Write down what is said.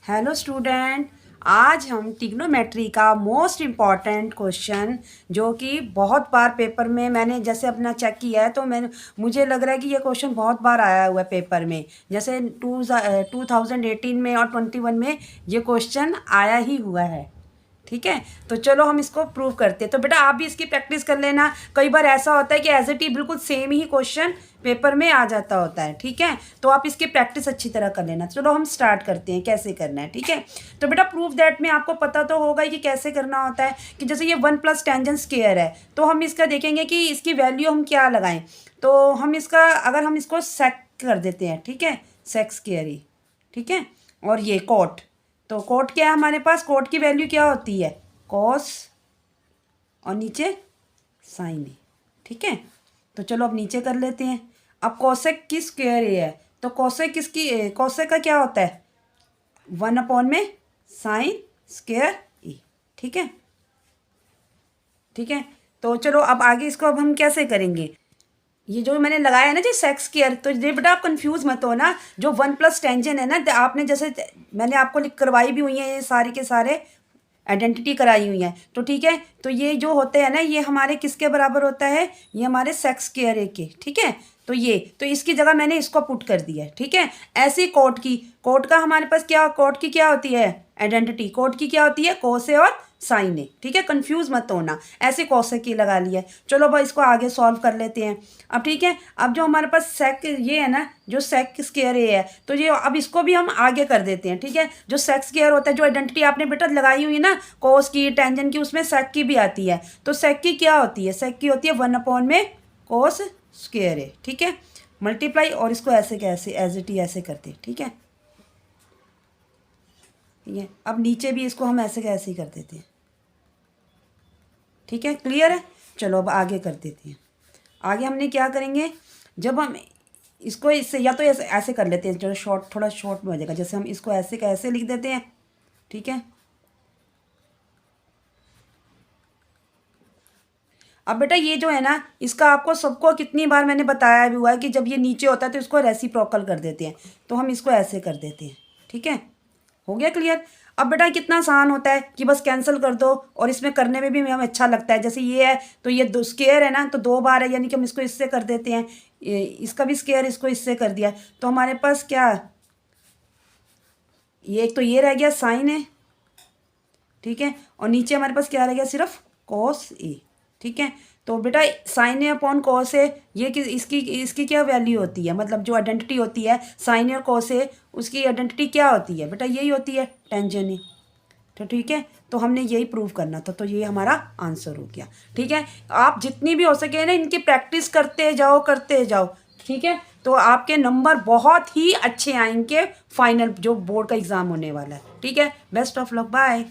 Hello student, आज हम trigonometry का मोस्ट इम्पॉर्टेंट क्वेश्चन जो कि बहुत बार पेपर में मैंने जैसे अपना चेक किया है तो मुझे लग रहा है कि ये क्वेश्चन बहुत बार आया हुआ है पेपर में। जैसे 2018 में और 21 में ये क्वेश्चन आया ही हुआ है। ठीक है, तो चलो हम इसको प्रूव करते हैं। तो बेटा आप भी इसकी प्रैक्टिस कर लेना। कई बार ऐसा होता है कि एज इट इज बिल्कुल सेम ही क्वेश्चन पेपर में आ जाता होता है। ठीक है, तो आप इसकी प्रैक्टिस अच्छी तरह कर लेना। चलो हम स्टार्ट करते हैं कैसे करना है। ठीक है, तो बेटा प्रूफ दैट में आपको पता तो होगा कि कैसे करना होता है कि जैसे ये 1 + टेंजेंट स्क्वायर है तो हम इसका देखेंगे कि इसकी वैल्यू हम क्या लगाएं। तो हम इसका अगर हम इसको सेक कर देते हैं, ठीक है, सेक स्क्वायर ही, ठीक है। और ये कोट, तो कोट क्या है हमारे पास, कोट की वैल्यू क्या होती है, कॉस और नीचे साइन है। ठीक है, तो चलो अब नीचे कर लेते हैं। अब कोसेक की स्क्वायर ए है तो कोसेक किसकी, कोसेक का क्या होता है 1/में साइन स्क्वायर ए। ठीक है, ठीक है। तो चलो अब आगे इसको अब हम कैसे करेंगे। ये जो मैंने लगाया है ना जी सेक स्क्वायर, तो ये बेटा आप कंफ्यूज मत हो ना। जो 1 + टेंजेंट है ना, आपने जैसे मैंने आपको लिख करवाई भी हुई है, ये सारे के सारे आइडेंटिटी कराई हुई है। तो ठीक है, तो ये जो होते हैं ना ये हमारे किसके बराबर होता है, ये हमारे सेक स्क्वायर ए के। ठीक है, तो ये तो इसकी जगह मैंने इसको पुट कर दिया है। ठीक है, ऐसी कोट की, कोट का हमारे पास क्या, कोट की क्या होती है आइडेंटिटी, कोट की क्या होती है कोस ए और साइन है। ठीक है, कंफ्यूज मत होना, ऐसे कोसे की लगा लिया है। चलो भाई इसको आगे सॉल्व कर लेते हैं अब। ठीक है, अब जो हमारे पास सेक ये है ना, जो सेक स्क्वायर ए है, तो ये अब इसको भी हम आगे कर देते हैं। ठीक है, जो सेक स्क्वायर होता है, जो आइडेंटिटी आपने बेटा लगाई हुई है ना कोस की टेंजेंट की, उसमें सेक की भी आती है। तो सेक की क्या होती है, सेक की होती है 1/में कोस स्क्वायर ए। ठीक है, मल्टीप्लाई, और इसको ऐसे कैसे एज इट इज ऐसे करते हैं। ठीक है, ठीक है। अब नीचे भी इसको हम ऐसे कैसे ही कर देते हैं। ठीक है, क्लियर है। चलो अब आगे कर देते हैं। आगे हमने क्या करेंगे, जब हम इसको इससे या तो ऐसे ऐसे कर लेते हैं, जो शॉर्ट थोड़ा शॉर्ट में हो जाएगा। जैसे हम इसको ऐसे कैसे लिख देते हैं। ठीक है, अब बेटा ये जो है ना, इसका आपको सबको कितनी बार मैंने बताया भी हुआ है कि जब ये नीचे होता है तो इसको रेसिप्रोकल कर देते हैं। तो हम इसको ऐसे कर देते हैं। ठीक है, हो गया क्लियर। अब बेटा कितना आसान होता है कि बस कैंसिल कर दो, और इसमें करने में भी हमें अच्छा लगता है। जैसे ये है तो ये दो स्क्वायर है ना, तो 2 बार है, यानी कि हम इसको इससे कर देते हैं। इसका भी स्क्वायर इसको इससे कर दिया, तो हमारे पास क्या, ये एक तो ये रह गया साइन है। ठीक है, और नीचे हमारे पास क्या रह गया, सिर्फ कॉस ए। ठीक है, तो बेटा sign A upon cos A, ये इसकी इसकी क्या वैल्यू होती है, मतलब जो आइडेंटिटी होती है साइन ए और कॉस ए, उसकी आइडेंटिटी क्या होती है बेटा, यही होती है टेंजेंट ए। तो ठीक है, तो हमने यही प्रूव करना था, तो ये हमारा आंसर हो गया। ठीक है, आप जितनी भी हो सके ना इनकी प्रैक्टिस करते जाओ करते जाओ। ठीक है, तो आपके नंबर बहुत ही अच्छे आएंगे फाइनल जो बोर्ड का एग्ज़ाम होने वाला है। ठीक है, बेस्ट ऑफ लक, बाय।